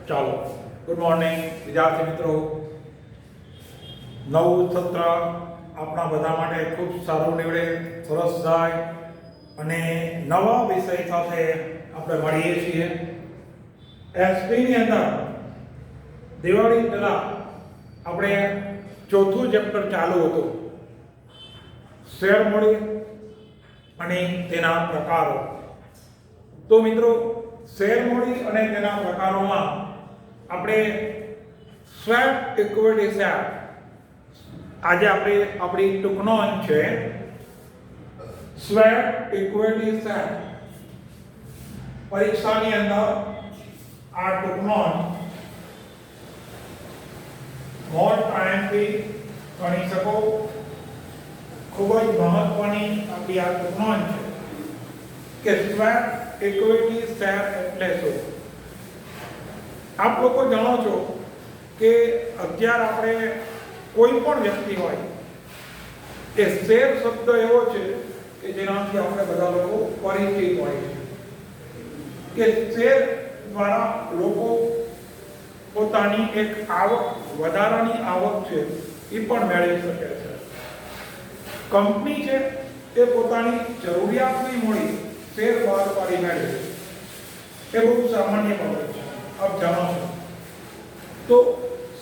ચાલો good morning વિદ્યાર્થી મિત્રો. નવું સત્ર આપણા બધા માટે ખૂબ સારું નીવડે, સરસ જાય અને નવા વિષય સાથે આપણે મળીએ છીએ. એસપીની અંદર દિવાળી પહેલા આપણે ચોથું ચેપ્ટર ચાલુ હતું, શેર મૂડી અને તેના પ્રકારો. તો મિત્રો, શેર મૂડી અને તેના પ્રકારોમાં આપણે સ્વેપ ઇક્વિટી શેર આજે આપણી ટૂંકનોંધ છે. સ્વેપ ઇક્વિટી શેર પરીક્ષાની અંદર આ ટૂંકનોંધ મોર ટાઈમથી ગણી શકો. ખૂબ જ મહત્વની આપણી આ ટૂંકનોંધ છે કે સ્વેપ ઇક્વિટી શેર એટલે શું. આપ લોકો જાણો છો કે અત્યારે આપણે કોઈ પણ વ્યક્તિ હોય એ શેર શબ્દ એવો છે કે જેનાથી આપણે બધા લોકો પરિચિત હોય છે કે શેર દ્વારા લોકો પોતાની એક આવક, વધારાની આવક છે એ પણ મેળવી શકે છે. કંપની છે એ પોતાની જરૂરિયાતની મૂડી શેર બહાર પાડી મેળવે છે. એ બહુ સામાન્ય બાબત છે, આપ જાણો છો. તો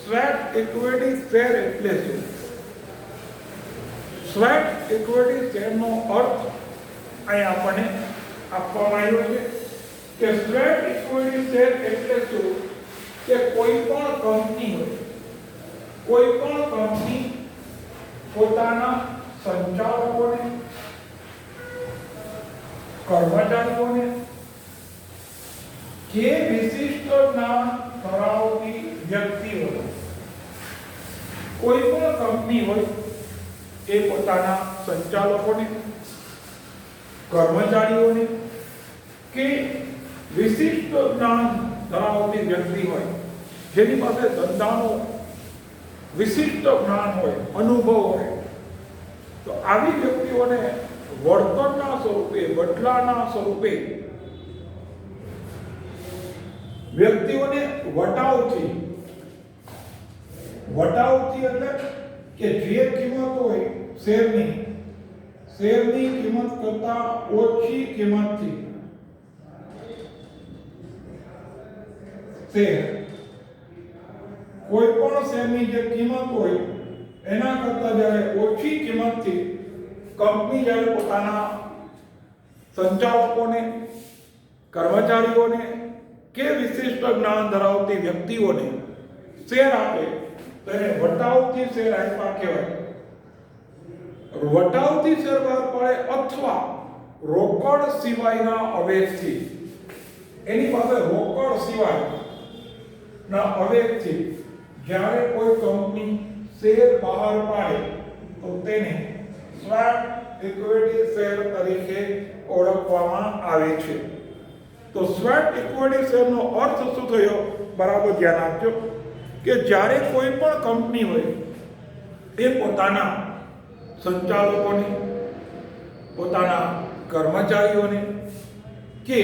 સ્વેપ ઇક્વિટી શેર એટલે શું? સ્વેપ ઇક્વિટી શેરનો અર્થ અહીં આપણને આપવામાં આવ્યો છે કે સ્વેપ ઇક્વિટી શેર એટલે શું કે કોઈ પણ કંપની હોય, કોઈ પણ કંપની પોતાના સંચાલકોને, કર્મચારીઓને કે વિશિષ્ટ જ્ઞાન ધરાવતી વ્યક્તિઓને, કોઈ પણ કંપની હોય એ પોતાના સંચાલકોને, કર્મચારીઓને કે વિશિષ્ટ જ્ઞાન ધરાવતી વ્યક્તિ હોય, જેની પાસે ધંધાનો વિશિષ્ટ જ્ઞાન હોય, અનુભવ હોય, તો આવી વ્યક્તિઓને વળતરના સ્વરૂપે, બદલાના સ્વરૂપે વ્યક્તિઓને વટાવથી એટલે કે જે કિંમત હોય શેરની કિંમત કરતા ઓછી કિંમતથી શેર, કોઈ પણ શેરની જે કિંમત હોય એના કરતા જ્યારે ઓછી કિંમતથી કંપની જ્યારે પોતાના સંચાલકોને, કર્મચારીઓને કે વિશિષ્ટ જ્ઞાન ધરાવતી વ્યક્તિઓને શેર આપે તેને વટાવતી શેર આપ્યા કહેવાય. વટાવતી શેર બહાર પડે અથવા રોકડ સિવાયના અવેજથી, એની પાસે રોકડ સિવાયના અવેજથી જ્યારે કોઈ કંપની શેર બહાર પાડે તો તેને સ્વેપ ઇક્વિટી શેર તરીકે ઓળખવામાં આવે છે. તો સ્વેપ ઇક્વિટી શેરનો અર્થ શું થયો બરાબર ધ્યાન આપજો કે જ્યારે કોઈ પણ કંપની હોય એ પોતાના સંચાલકોને, પોતાના કર્મચારીઓને કે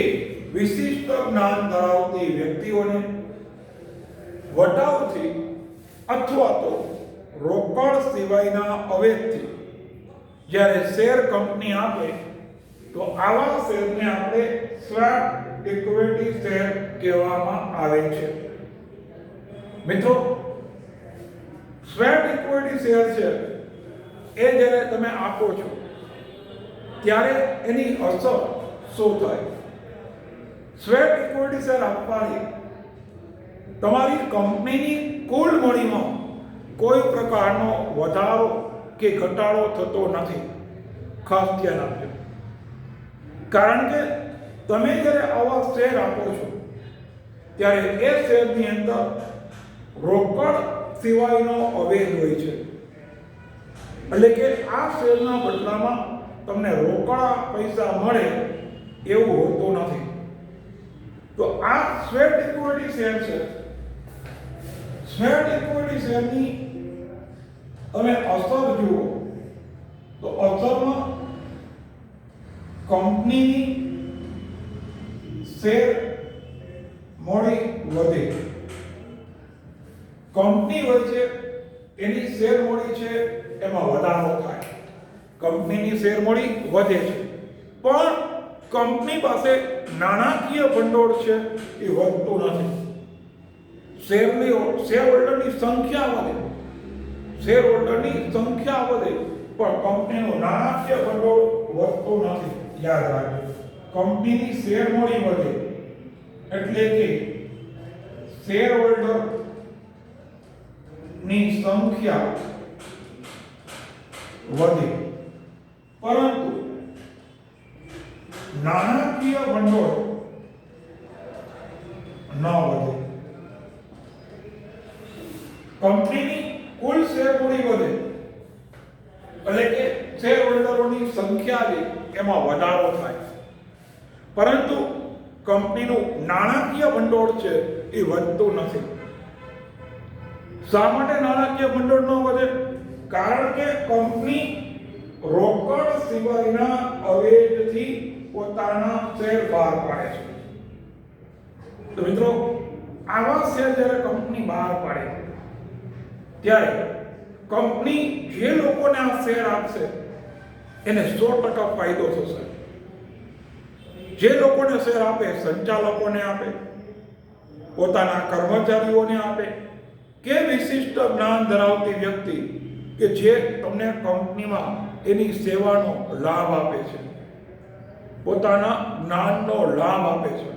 વિશિષ્ટ જ્ઞાન ધરાવતી વ્યક્તિઓને વટાવથી અથવા તો રોકડ સિવાયના અવેજથી જ્યારે શેર કંપની આપે તો આવા શેરને આપણે સ્વેપ ઇક્વિટી શેર કહેવામાં આવે છે. મિત્રો, સ્વેપ ઇક્વિટી શેર છે એ જ્યારે તમે આપો છો ત્યારે એની અસર શું થાય? સ્વેપ ઇક્વિટી શેર આપવાથી તમારી કંપનીની કુલ મૂડીમાં કોઈ પ્રકારનો વધારો કે ઘટાડો થતો નથી. ખાસ ધ્યાન આપજો. કારણ કે તમે જ્યારે આવા શેર આપો છો ત્યારે એ શેરની અંદર રોકડ સિવાયનો અવેજ હોય છે. એટલે કે આ શેરના બદલામાં તમને રોકડા પૈસા મળે એવું હોતું નથી. તો આ સ્વેપ ઇક્વિટી શેર છે. સ્વેપ ઇક્વિટી શેરની તમે અસર જુઓ તો અસરમાં કંપનીની શેર મૂડી વધે કંપની હોય છે એની શેર મૂડી છે એમાં વધારો થાય, કંપનીની શેર મૂડી વધે છે, પણ કંપની પાસે નાણાકીય ભંડોળ છે એ વધતું નથી. શેર હોલ્ડરની સંખ્યા વધે, શેર હોલ્ડરની સંખ્યા વધે, પણ કંપનીનું નાણાકીય ભંડોળ વધતું નથી. યાદ રાખજો, કંપનીની શેર મૂડી વધે એટલે કે શેર હોલ્ડર ની સંખ્યા વધે, પરંતુ નાણાકીય ભંડોળ ન વધે. કંપનીની કુલ શેર મૂડી વધે એટલે કે શેર હોલ્ડરોની સંખ્યા છે એમાં વધારો થાય, પરંતુ કંપનીનું નાણાકીય ભંડોળ છે એ વધતું નથી. શા માટે નાણાકીય ભંડોળ ન વધે? કારણ કે કંપની રોકડ સિવાયના અવેજથી પોતાના શેર બહાર પાડે છે. તો મિત્રો, આવા શેર જ્યારે કંપની બહાર પાડે ત્યારે કંપની જે લોકોને આ શેર આપશે એને 100% ફાયદો થશે. જે લોકોને શેર આપે, સંચાલકોને આપે, પોતાના કર્મચારીઓને આપે કે વિશિષ્ટ જ્ઞાન ધરાવતી વ્યક્તિ કે જે તમને કંપનીમાં એની સેવાનો લાભ આપે છે, પોતાના જ્ઞાનનો લાભ આપે છે,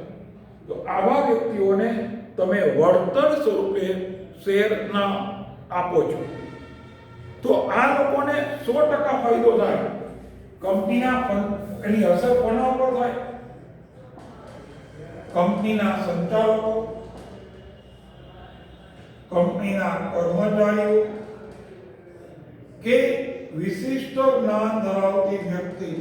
તો આવા વ્યક્તિઓને તમે વળતર સ્વરૂપે શેરના આપો છો. તો આ લોકોને 100% ફાયદો થાય. કંપનીના એની અસર કોના ઉપર થાય? કંપનીના સંચાલકો, કંપનીના કર્મચારીઓ કે વિશિષ્ટ જ્ઞાન ધરાવતી વ્યક્તિ,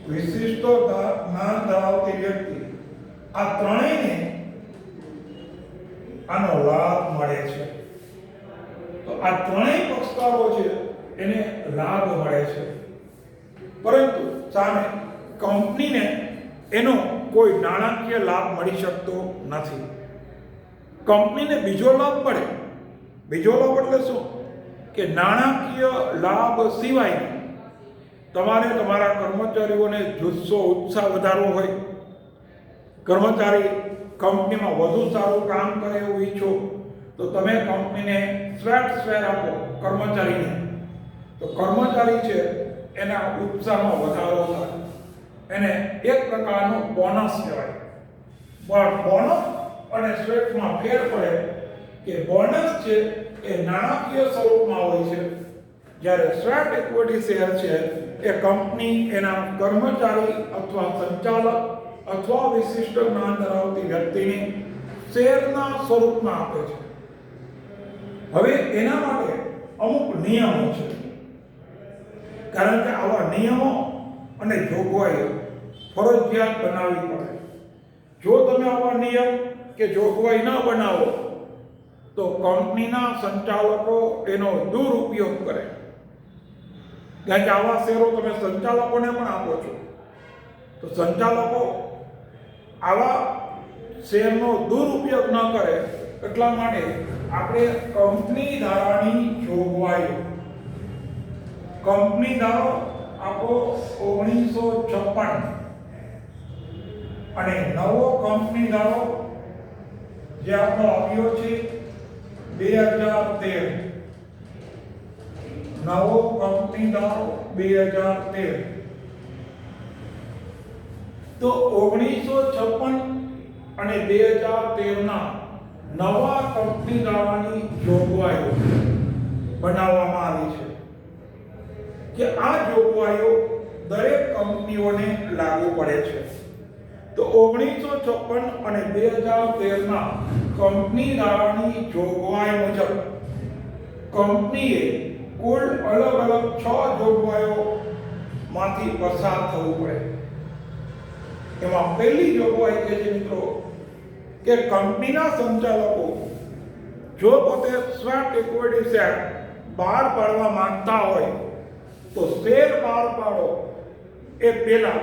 વિશિષ્ટ જ્ઞાન ધરાવતી વ્યક્તિ, આ ત્રણેયને આનો લાભ મળે છે. તો આ ત્રણેય પક્ષકારો છે એને લાભ મળે છે, પરંતુ સામે કંપનીને એનો કોઈ નાણાકીય લાભ મળી શકતો નથી. કંપનીને બીજો લાભ મળે. બીજો લાભ એટલે શું? કે નાણાકીય લાભ સિવાય તમારે તમારા કર્મચારીઓને જુસ્સો, ઉત્સાહ વધારવો હોય, કર્મચારી કંપનીમાં વધુ સારું કામ કરે એવું ઈચ્છો, તો તમે કંપનીને શેર આપો કર્મચારીને, તો કર્મચારી છે એના ઉત્સાહમાં વધારો થાય, એને એક પ્રકારનું બોનસ કહેવાય. પણ બોનસ અને સ્વેટમાં ફેર પડે કે બોનસ છે એ નાણાકીય સ્વરૂપમાં હોય છે, જ્યારે સ્વેટ ઇક્વિટી શેર છે એ કંપની એના કર્મચારી અથવા સંચાલક અથવા વિશિષ્ટ જ્ઞાન ધરાવતી વ્યક્તિને શેરના સ્વરૂપમાં આપે છે. હવે એના માટે અમુક નિયમો છે, કારણ કે આવા નિયમો અને જોગવાઈઓ ફરજિયાત બનાવવી પડે. જો તમે આવા નિયમ કે જોગવાઈ ન બનાવો તો કંપનીના સંચાલકો એનો દુરુપયોગ કરે. કારણ કે આવા શેરો તમે સંચાલકોને પણ આપો છો, તો સંચાલકો આવા શેરનો દુરુપયોગ ન કરે એટલા માટે આપણે કંપની ધારાની જોગવાઈઓ, કંપની ધારો આપો 1956 અને નવો કંપની ધારો જે આપણો આપ્યો છે 2013, નવો કંપની ધારો 2013. તો 1956 અને 2013 ના નવા કંપની ધારાની જોગવાઈઓ બનાવવામાં આવી છે કે આ જોગવાઈઓ દરેક કંપનીઓને લાગુ પડે છે. તો 1956 અને 2013 ના કંપની ધારાની જોગવાઈ મુજબ કંપનીએ કુલ અલગ અલગ 6 જોગવાઈઓ માંથી પસાર થવું પડે. એમાં પહેલી જોગવાઈ કે છે મિત્રો કે કંપનીના સંચાલકો જો પોતે સ્વેટ ઇક્વિટી શેર બહાર પાડવા માંગતા હોય તો શેર બહાર પાડો એ પહેલા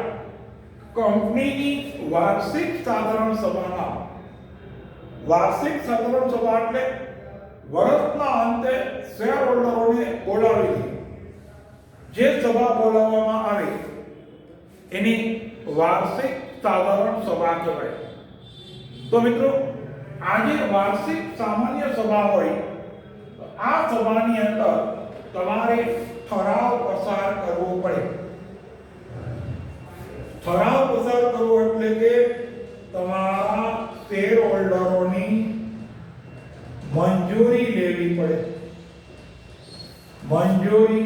કંપનીની વાર્ષિક સાધારણ સભામાં વાર્ષિક સાધારણ સભા એટલે વર્ષના અંતે શેર હોલ્ડરોને બોલાવી જે સભા બોલાવવામાં આવે એની વાર્ષિક સાધારણ સભા કહેવાય. તો મિત્રો, આજે વાર્ષિક સામાન્ય સભા હોય, આ સભાની અંદર તમારે ઠરાવ પસાર કરવો પડે. ઠરાવ પસાર કરવો એટલે કે તમારા શેર હોલ્ડરોની મંજૂરી લેવી પડે. મંજૂરી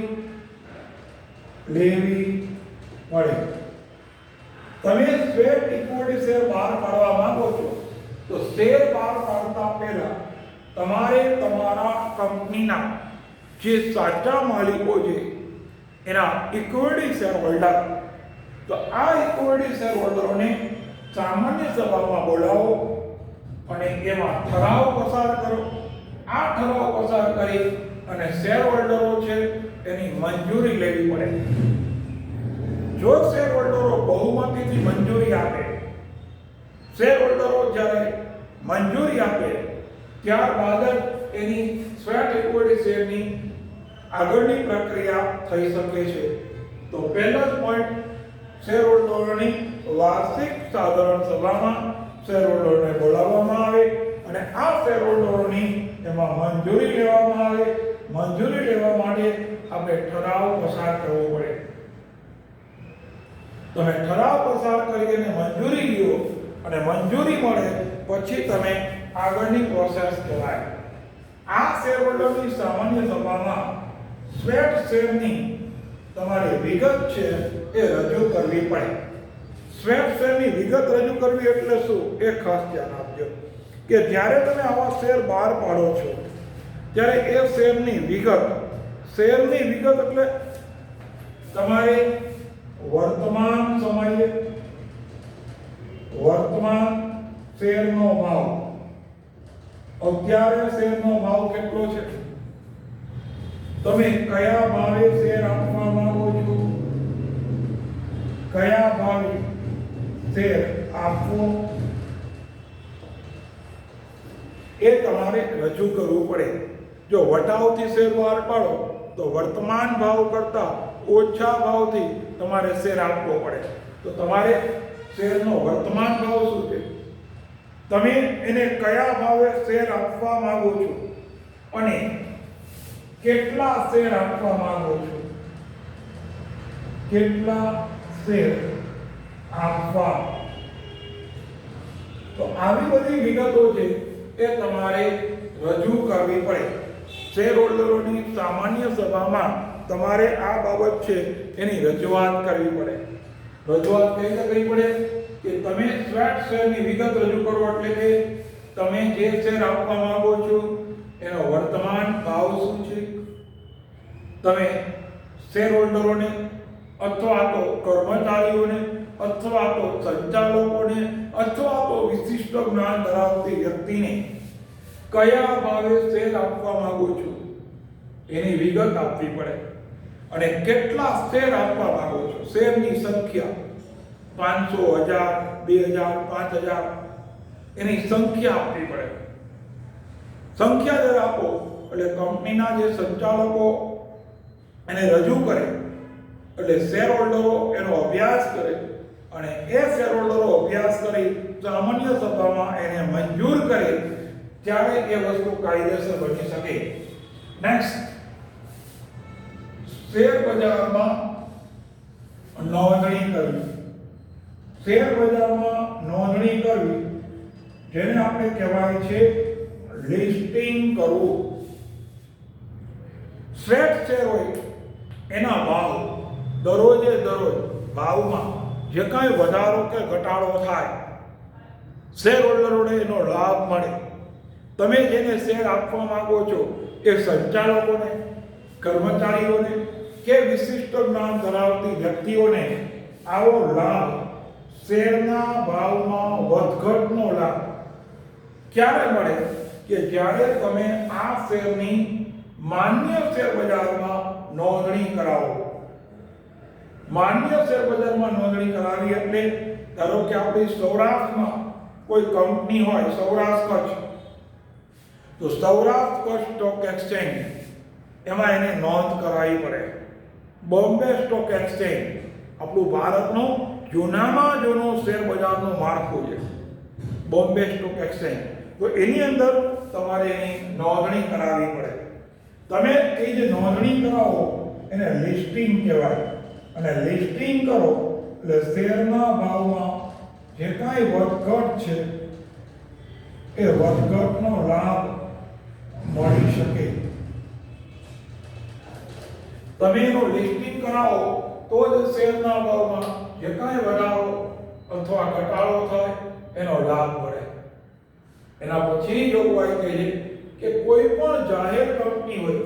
લેવી પડે. તમે સ્વેટ ઇક્વિટી શેર બહાર પાડવા માંગો છો તો શેર બહાર પાડતા પહેલા તમારે તમારા કંપનીના જે સાચા માલિકો છે એના ઇક્વિટી શેર હોલ્ડર, તો આ ઇક્વિટી શેર હોલ્ડરોને સામાન્ય સભામાં બોલાવો અને એમાં ઠરાવ પસાર કરો. આ ઠરાવ પસાર કરી અને શેર હોલ્ડરો છે એની મંજૂરી લેવી પડે. જો શેર હોલ્ડરો બહુમતીથી મંજૂરી આપે, શેર હોલ્ડરો જ્યારે મંજૂરી આપે ત્યારબાદ જ એની સ્વેટ ઇક્વિટી શેરની આગળની પ્રક્રિયા થઈ શકે છે. તો પહેલો જ પોઈન્ટ, શેર હોલ્ડરોની વાર્ષિક સાધારણ સભામાં શેર હોલ્ડરોને બોલાવવામાં આવે અને આ શેર હોલ્ડરોની એમાં મંજૂરી લેવામાં આવે. મંજૂરી લેવા માટે આપણે ઠરાવ પસાર કરવો પડે. તમે ઠરાવ પસાર કરીને મંજૂરી લ્યો અને મંજૂરી મળે પછી તમે આગળની પ્રોસેસ કરાય. આ શેર હોલ્ડરની સામાન્ય સભામાં સ્વેટ શેરની તમારી વિગત છે એ રજૂ કરવી પડે. સ્વેટ શેરની વિગત રજૂ કરવી એટલે શું એ ખાસ ધ્યાન આપજો કે જ્યારે તમે આવા શેર બહાર પાડો છો ત્યારે એ શેરની વિગત એટલે તમારે વર્તમાન સમયે વર્તમાન શેરનો ભાવ, અત્યારે શેરનો ભાવ કેટલો છે, તમે કયા ભાવે શેર આપવા માંગો છો, કયા ભાવે શેર આપવો એ તમારે રજૂ કરવું પડે. જો વટાવથી શેર બહાર પાડો તો વર્તમાન ભાવ કરતા ઓછા ભાવથી તમારે શેર આપવો પડે. તો તમારે શેરનો વર્તમાન ભાવ શું છે, તમે એને કયા ભાવે શેર આપવા માંગો છો અને કેટલા શેર આપવા માંગો છો, કેટલા શેર આપવા. તો આવી બધી વિગતો છે એ તમારે રજૂ કરવી પડે. શેર હોલ્ડરોની સામાન્ય સભામાં તમારે આ બાબત છે એની રજૂઆત કરવી પડે. રજૂઆત કઈ રીતે કરવી પડે કે તમે સ્વેટ શેરની વિગત રજૂ કરો એટલે કે તમે જે શેર આપવા માંગો છો એનો વર્તમાન ભાવ શું છે, તમે શેર હોલ્ડરોને અથવા તો કર્મચારીઓને અથવા તો સંચાલકોને અથવા તો વિશિષ્ટ જ્ઞાન ધરાવતી વ્યક્તિને કયા ભાવે શેર આપવા માંગો છો એની વિગત આપવી પડે. અને કેટલા શેર આપવા માંગો છો, શેરની સંખ્યા 500, 1000, 2000, 5000 એની સંખ્યા આપવી પડે. સંખ્યા જ્યારે આપો એટલે કંપનીના જે સંચાલકો એને રજૂ કરે એટલે શેર હોલ્ડરો એનો અભ્યાસ કરે અને એ શેર હોલ્ડરો અભ્યાસ કરી સામાન્ય સભામાં એને મંજૂર કરે ત્યારે એ વસ્તુ કાયદેસર બની શકે. નેક્સ્ટ, શેર બજારમાં નોંધણી કરવી. શેર બજારમાં નોંધણી કરવી જેને આપણે કહેવાય છે લિસ્ટિંગ કરવું. સ્વેટ શેર હોય એના ભાવ દરરોજે દરરોજ ભાવમાં જે કાંઈ વધારો કે ઘટાડો થાય શેર હોલ્ડરોને એનો લાભ મળે. તમે જેને શેર આપવા માંગો છો એ સંચાલકોને, કર્મચારીઓને કે વિશિષ્ટ જ્ઞાન ધરાવતી વ્યક્તિઓને આવો લાભ, શેરના ભાવમાં વધઘટનો લાભ ક્યારે મળે કે જ્યારે તમે આ શેરની માન્ય શેર બજારમાં નોંધણી કરાવો. માન્ય શેર બજારમાં નોંધણી કરાવી એટલે ધારો કે આપણી સૌરાષ્ટ્રમાં કોઈ કંપની હોય, સૌરાષ્ટ્ર કચ્છ, તો સૌરાષ્ટ્ર સ્ટોક એક્સચેન્જ એમાં એને નોંધ કરાવવી પડે. બોમ્બે સ્ટોક એક્સચેન્જ આપણું ભારતનું જૂનામાં જૂનું શેર બજારનું માળખું છે, બોમ્બે સ્ટોક એક્સચેન્જ. તો એની અંદર તમારે એની નોંધણી કરાવવી પડે. તમે એ જે નોંધણી કરાવો એને લિસ્ટિંગ કહેવાય. અને લિસ્ટિંગ કરો એટલે શેરના ભાવમાં જે કાંઈ વધઘટ છે એ વધઘટનો લાભ મળી શકે. તમે એનું લિસ્ટિંગ કરાવો તો જ શેરના ભાવમાં જે કાંઈ વધારો અથવા ઘટાડો થાય એનો લાભ મળે. એના પછી જોગવાઈ કહે છે કે કોઈ પણ જાહેર કંપની હોય,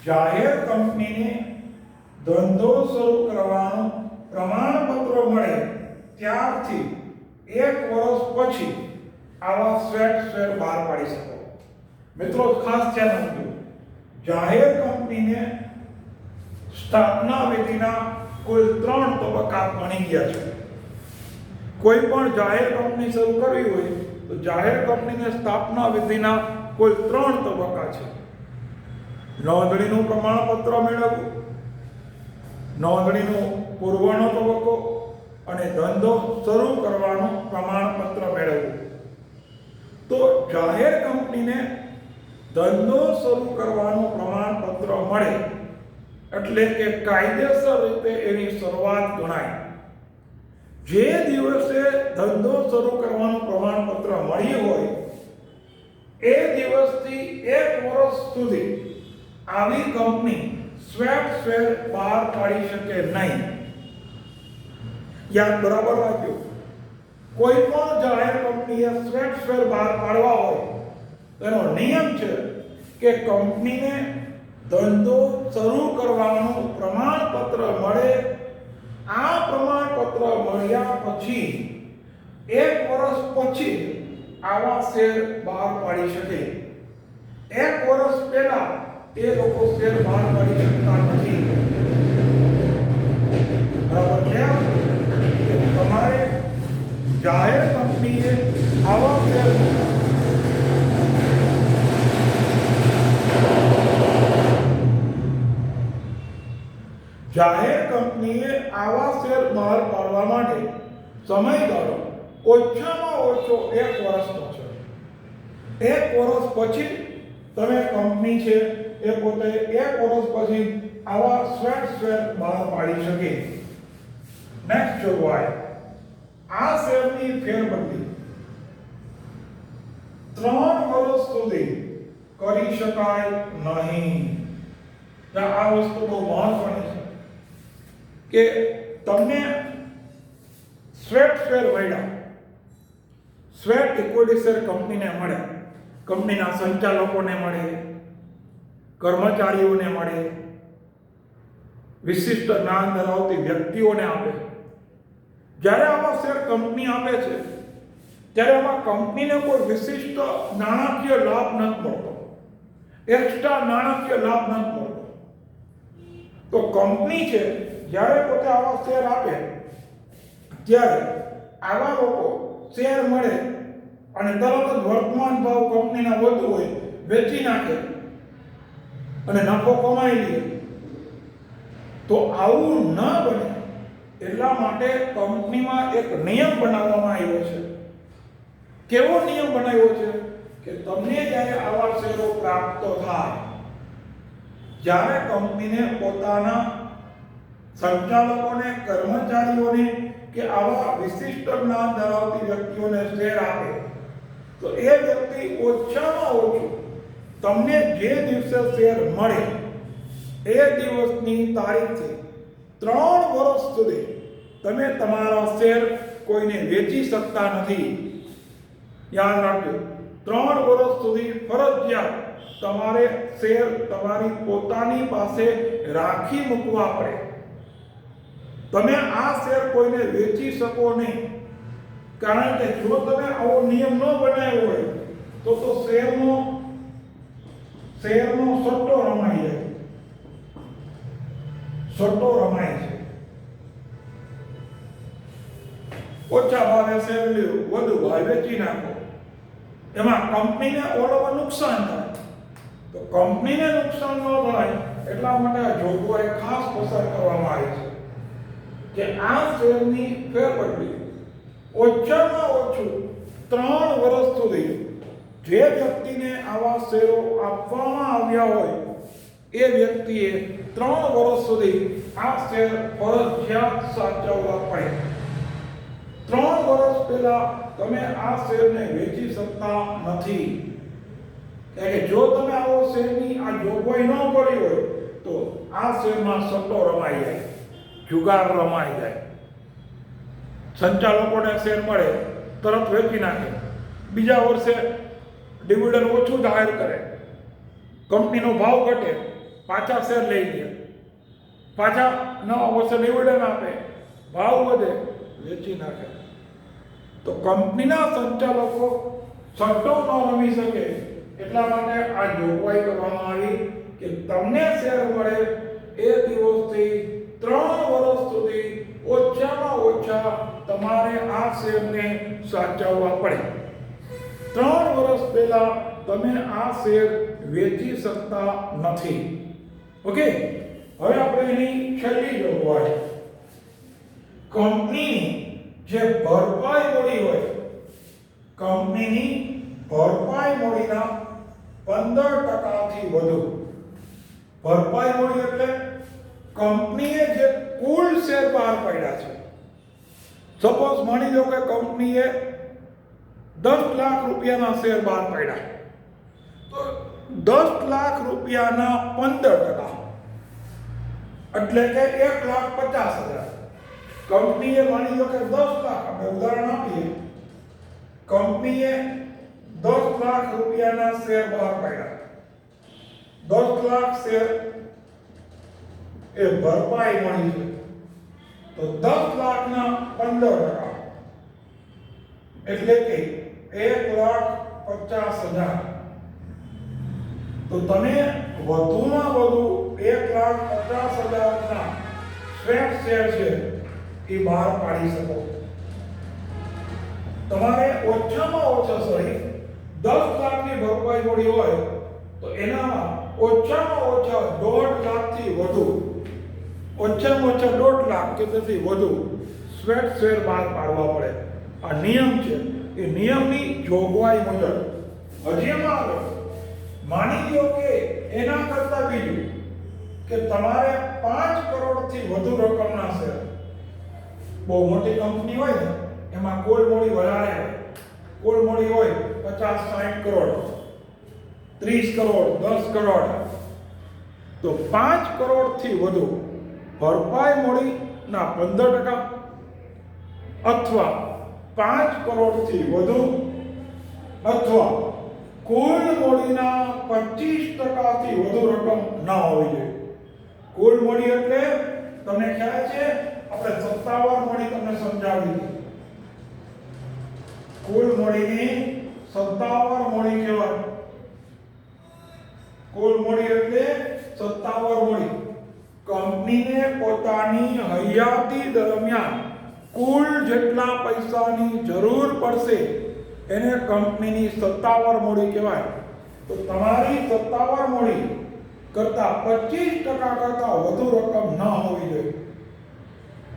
જાહેર કંપનીને ધંધો શરૂ કરવાનું પ્રમાણપત્ર મળે ત્યારથી 1 વર્ષ પછી આવા શેર બહાર પાડી શકો. મિત્રો ખાસ ધ્યાન રાખજો, જાહેર કંપનીને સ્થાપના વિધિના કુલ 3 તબક્કા બની ગયા છે. કોઈ પણ જાહેર કંપની શરૂ કરવી હોય તો જાહેર કંપનીને સ્થાપના વિધિના કુલ 3 તબક્કા છે. નોંધણીનું પ્રમાણપત્ર મેળવવું, નોંધણીનો પૂર્વનો તબક્કો અને ધંધો શરૂ કરવાનું પ્રમાણપત્ર મેળવવું. તો જાહેર કંપનીને ધંધો શરૂ કરવાનું પ્રમાણપત્ર મળે એટલે કે કાયદેસર રીતે એની શરૂઆત ગણાય. જે દિવસે ધંધો શરૂ કરવાનું પ્રમાણપત્ર મળ્યું હોય એ દિવસથી 1 વર્ષ સુધી આવી કંપની શેર બહાર પાડી શકે નહીં. યાદ બરાબર રાખજો, કોઈ પણ જાહેર કંપનીએ શેર બહાર પાડવા હોય તો એનો નિયમ છે કે કંપનીને ધંધો શરૂ કરવાનું પ્રમાણપત્ર મળે. આ પ્રમાણપત્ર મળ્યા પછી 1 વર્ષ પછી આવા શેર બહાર પાડી શકે. 1 વર્ષ પહેલા એ લોકો શેર બહાર પાડી શકતા નથી. બરાબર છે? તમારે જાહેર કંપનીએ આવા શેર બહાર પાડવા માટે સમયગાળો ઓછામાં ઓછો 1 વર્ષનો છે. 1 વર્ષ પછી તમે કંપની છે એ પોતે 1 વર્ષ પછી આવા શેર બહાર પાડી શકે. નેક્સ્ટ જોગવાઈ, આ શેરની ફેરબદલી 3 વર્ષ સુધી કરી શકાય નહીં. આ વસ્તુ બહુ મહત્વની છે કે તમને શેર મળ્યા, ઇક્વિટી શેર કંપનીને મળે, કંપનીના સંચાલકોને મળે, કર્મચારીઓને મળે, વિશિષ્ટ જ્ઞાન ધરાવતી વ્યક્તિઓને આપે. જ્યારે આવા શેર કંપની આપે છે ત્યારે આમાં કંપનીને કોઈ વિશિષ્ટ નાણાકીય લાભ નથી મળતો, એક્સ્ટ્રા નાણાકીય લાભ નથી મળતો. તો કંપની છે જ્યારે પોતે આવા શેર આપે ત્યારે આવા લોકો શેર મળે અને તરત જ વર્તમાન ભાવ કંપનીના વધુ હોય વેચી નાખે અને નફો કમાઈ લે. તો આવું ન બને એટલા માટે કંપનીમાં એક નિયમ બનાવવામાં આવ્યો છે. કેવો નિયમ બનાવ્યો છે કે તમને જ્યારે આવા શેરો પ્રાપ્ત થાય, જ્યારે કંપનીને પોતાના સંચાલકોને, કર્મચારીઓને કે આવા વિશિષ્ટ જ્ઞાન ધરાવતી વ્યક્તિઓને શેર આપે તો એ વ્યક્તિ ઓછામાં ઓછું તમને જે દિવસે શેર મળે એ દિવસની તારીખથી 3 વર્ષ સુધી તમે તમારા શેર કોઈને વેચી શકતા નથી. યાદ રાખજો, 3 વર્ષ સુધી ફરજિયાત તમારે શેર તમારી પોતાની પાસે રાખી મૂકવા પડે. તમે આ શેર કોઈને વેચી શકો નહીં. કારણ કે જો તમે આવો નિયમ ન બનાવ્યો હોય તો શેરનો સટ્ટો રમાઈ જાય. સટ્ટો રમાય છે. ઓછા ભાવે શેર લ્યો, વધુ ભાવે વેચી નાખો. એમાં કંપનીને ઓલ ઓવર નુકસાન થાય. તો કંપનીને નુકસાન ન થાય એટલા માટે આ જોગવાઈ ખાસ પસાર કરવામાં આવી છે કે આ શેરની ફેરબદલી ઓછામાં ઓછું 3 વર્ષ સુધી જે વ્યક્તિને આવા શેરો આપવામાં આવ્યા હોય એ વ્યક્તિએ 3 વર્ષ સુધી આ શેર ફરજિયાત સાચવવા પડે. 3 વર્ષ પહેલા તમે આ શેરને વેચી શકતા નથી. કે જો તમે આવો શેરની આ જોગવાઈ ન કરી હોય તો આ શેરમાં સટ્ટો રમાઈ જાય, જુગાર રમાઈ જાય. સંચાલકોને શેર મળે તરત વેચી નાખે, બીજા વર્ષે ડિવિડન્ડ ઓછું જાહેર કરે, કંપનીનો ભાવ ઘટે, પાછા શેર લઈ લે, પાછા નવા વર્ષે ડિવિડન્ડ આપે, ભાવ વધે, વેચી નાખે. તો કંપનીના સંચાલકો સટ્ટો ન રમી શકે એટલા માટે આ જોગવાઈ કરવામાં આવી કે તમને શેર મળે એ દિવસથી 3 વર્ષ સુધી ઓછામાં ઓછા તમારે આ શેરને સાચવવા પડે. 3 વર્ષ પહેલા તમે આ શેર વેચી શકતા નથી. ઓકે, હવે આપણે એની છેલ્લી જોગવાઈ, કંપનીની જે ભરપાઈ મૂડી હોય, કંપનીની ભરપાઈ મૂડીના 15% વધુ. ભરપાઈ મૂડી એટલે કંપનીએ જે કુલ શેર બહાર પાડ્યા છે. સપોઝ માની લો કે કંપનીએ 10 લાખ રૂપિયાના શેર બહાર પાડ્યા, તો 10 લાખ રૂપિયાના 15% એટલે કે 1,50,000. કંપનીએ માની લો કે 10 લાખ, આપણે ઉદાહરણ આપીએ, કંપનીએ 10 લાખ રૂપિયાના શેર બહાર પાડ્યા. 10 લાખ શેર એ ભરપાઈ મળી છે. તો 10 લાખના 15% એટલે કે 1,50,000. તો તમે વધુમાં વધુ 1,50,000 ના સ્વેપ શેર છે એ બહાર પાડી શકો. તમારે ઓછામાં ઓછા 10 લાખની ભરપાઈ મળી હોય તો એનામાં ઓછામાં ઓછા 1.5 લાખથી વધુ, ઓછામાં ઓછા 1.5 લાખ કે તેથી વધુ સ્વેપ શેર બહાર પાડવા પડે. આ નિયમ છે. એ નિયમની જોગવાઈ મુજબ હજી એમાં આગળ માની લો કે એના કરતા બીજું કે તમારે 5 કરોડથી વધુ રકમના શેર, બહુ મોટી કંપની હોય ને એમાં કુલ મૂડી વધારે હોય, કુલ મૂડી હોય 50-60 કરોડ, 30 કરોડ, 10 કરોડ, તો 5 કરોડથી વધુ ભરપાઈ મૂડીના 15% અથવા 5 કરોડથી વધુ અથવા કુલ મૂડીના 25%થી વધુ રકમ ન હોવી જોઈએ. કુલ મૂડી એટલે તમને ખ્યાલ છે, આપણે સત્તાવાર મૂડી તમને સમજાવી દીધી. કુલ મૂડીની સત્તાવાર મૂડી કહેવાય. કુલ મૂડી એટલે સત્તાવાર મૂડી. કંપનીને પોતાની હયાતી દરમિયાન કુલ જેટલા પૈસાની જરૂર પડશે એને કંપનીની સત્તાવાર મૂડી કહેવાય. તો તમારી સત્તાવાર મૂડી કરતા 25% કરતા વધુ રકમ ન હોવી જોઈએ.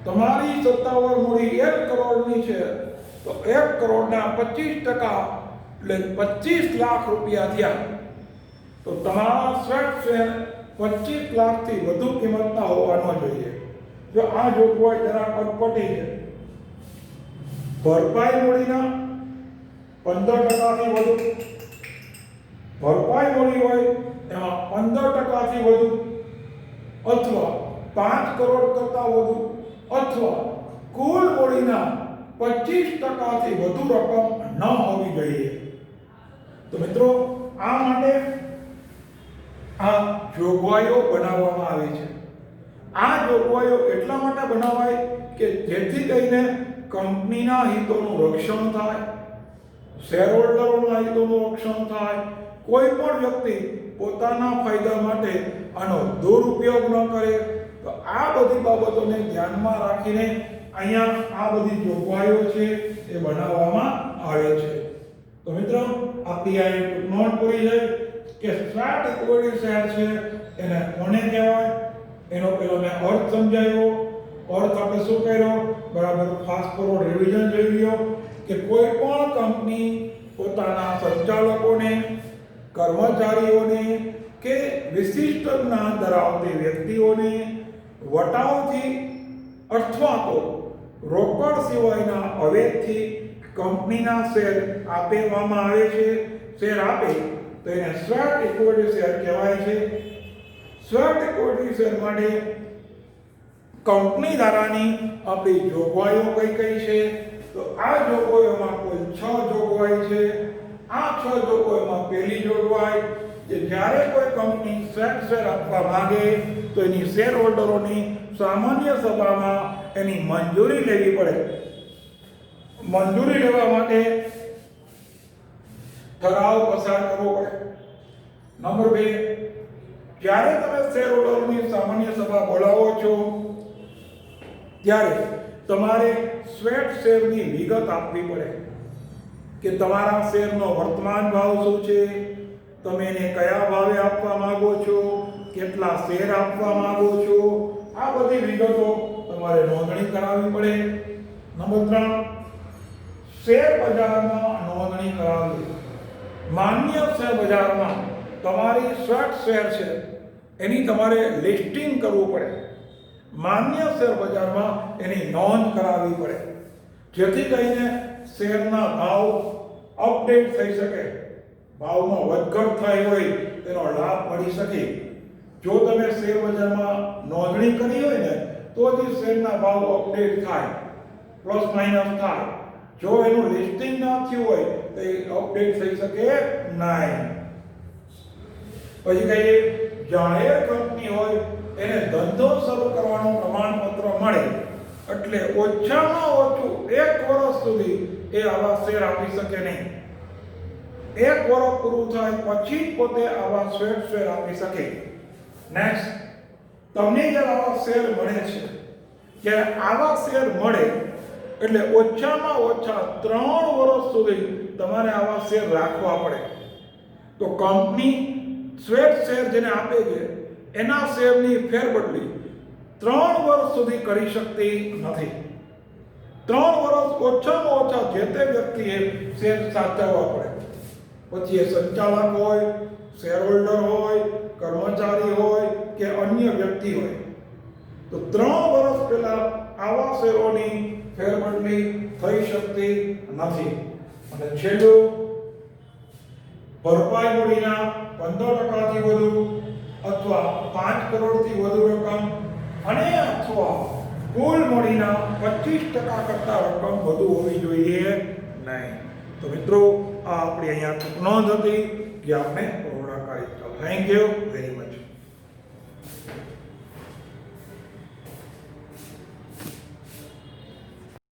તમારી સત્તાવાર મૂડી 1 કરોડની છે તો 1 કરોડના 25% એટલે 25 લાખ રૂપિયા થયા. તો તમારા સ્વેપ શેર 25 લાખથી વધુ કિંમતના હોવા ન જોઈએ. જો આ જોગવાઈ જરા અટપટી છે. ભરપાઈ મૂડીના 15%થી વધુ, ભરપાઈ મૂડી હોય એમાં 15%થી વધુ અથવા 5 કરોડ કરતા વધુ અથવા કુલ મૂડીના 25%થી વધુ રકમ ન હોવી જોઈએ. તો મિત્રો, આ માટે આ જોગવાઈઓ બનાવવામાં આવી છે. આ જોગવાઈઓ એટલા માટે બનાવાય કે જેથી કરીને કંપનીના હિતોનું રક્ષણ થાય, શેરહોલ્ડરોના હિતોનું રક્ષણ થાય, કોઈ પણ વ્યક્તિ પોતાના ફાયદા માટે આનો દુરુપયોગ ન કરે. તો આ બધી બાબતોને ધ્યાનમાં રાખીને અહીંયા આ બધી જોગવાઈઓ છે એ બનાવવામાં આવે છે. તો મિત્રો આપણી આ એક નોંધ પૂરી છે કે સ્વેટ ઇક્વિટી શેર છે એને કોને કહેવાય, એનો પેલો મેં અર્થ સમજાવ્યો. અર્થ આપણે શું કર્યો, બરાબર ફાસ્ટ ફોરવર્ડ રિવિઝન જોઈ લ્યો કે કોઈ પણ કંપની પોતાના સંચાલકોને, કર્મચારીઓને કે વિશિષ્ટ જ્ઞાન ધરાવતી વ્યક્તિઓને વટાવથી અથવા તો રોકડ સિવાયના અવેજથી કંપનીના શેર આપવામાં આવે છે. શેર આપે તો એને સ્વેટ ઇક્વિટી શેર કહેવાય છે. સ્વેટ ઇક્વિટી શેર માટે કંપની ધારાની આપણી જોગવાઈઓ કઈ કઈ છે, તો આ જોગવાઈઓમાં કુલ 6 જોગવાઈ છે. આ 6 જોગવાઈમાં પહેલી જોગવાઈ કે જ્યારે કોઈ કંપની સ્વેટ શેર આપવા માંગે તો એની શેર હોલ્ડરોની સામાન્ય સભામાં એની મંજૂરી લેવી પડે. મંજૂરી લેવા માટે ઠરાવ પસાર કરવો પડે. નંબર 2, જ્યારે તમે શેર હોલ્ડરોની સામાન્ય સભા બોલાવો છો ત્યારે તમારે સ્વેટ શેરની વિગત આપવી પડે કે તમારા શેરનો વર્તમાન ભાવ શું છે, તમે એને કયા ભાવે આપવા માંગો છો, કેટલા શેર આપવા માંગો છો, આ બધી વિગતો તમારે નોંધણી કરાવવી પડે. નંબર 3, શેર બજારમાં નોંધણી કરાવવી. માન્ય શેર બજારમાં તમારી સ્વેટ શેર છે એની તમારે લિસ્ટિંગ કરવું પડે. માન્ય શેર બજારમાં એની નોંધ કરાવવી પડે જેથી કરીને શેરના ભાવ અપડેટ થઈ શકે, ભાવમાં વધઘટ થઈ હોય તેનો લાભ મળી શકે. જો તમે શેર બજારમાં નોંધણી કરી હોય ને તો જ શેરના ભાવ અપડેટ થાય, પ્લસ માઇનસ થાય. જો એનું લિસ્ટિંગ ના થયું હોય તો એ અપડેટ થઈ શકે નહીં. પછી કહીએ જાહેર કંપની હોય એને ધંધો શરૂ કરવાનું પ્રમાણપત્ર મળે એટલે ઓછામાં ઓછું 1 વર્ષ સુધી એ આવા શેર આપી શકે નહીં. 1 વર્ષ પૂરું થાય પછી પોતે આવા સ્વેટ શેર આપી શકે. નેક્સ્ટ, તમને જ્યારે આવા શેર મળે છે ત્યારે આવા શેર મળે એટલે ઓછામાં ઓછા 3 વર્ષ સુધી તમારે આવા શેર રાખવા પડે. તો કંપની સ્વેટ શેર જેને આપે છે એના શેરની ફેરબદલી 3 વર્ષ સુધી કરી શકતી નથી. 3 વર્ષ ઓછામાં ઓછા જે તે વ્યક્તિએ શેર સાચવવા પડે. પછી એ સંચાલક હોય, શેર હોલ્ડર હોય, કર્મચારી હોય કે અન્ય વ્યક્તિ હોય, તો 3 વર્ષ પહેલા આવા શેરોની ફેરબદલી થઈ શકતી નથી. અને છેલ્લું, ભરપાઈ મૂડીના 15% વધુ અથવા 5 કરોડથી વધુ રકમ અને અથવા કુલ મૂડીના 25% કરતા રકમ વધુ હોવી જોઈએ નહીં. તો મિત્રો આ આપણી અહીંયા નોંધ હતી કે આપણે પૂર્ણ કરી. Thank you very much.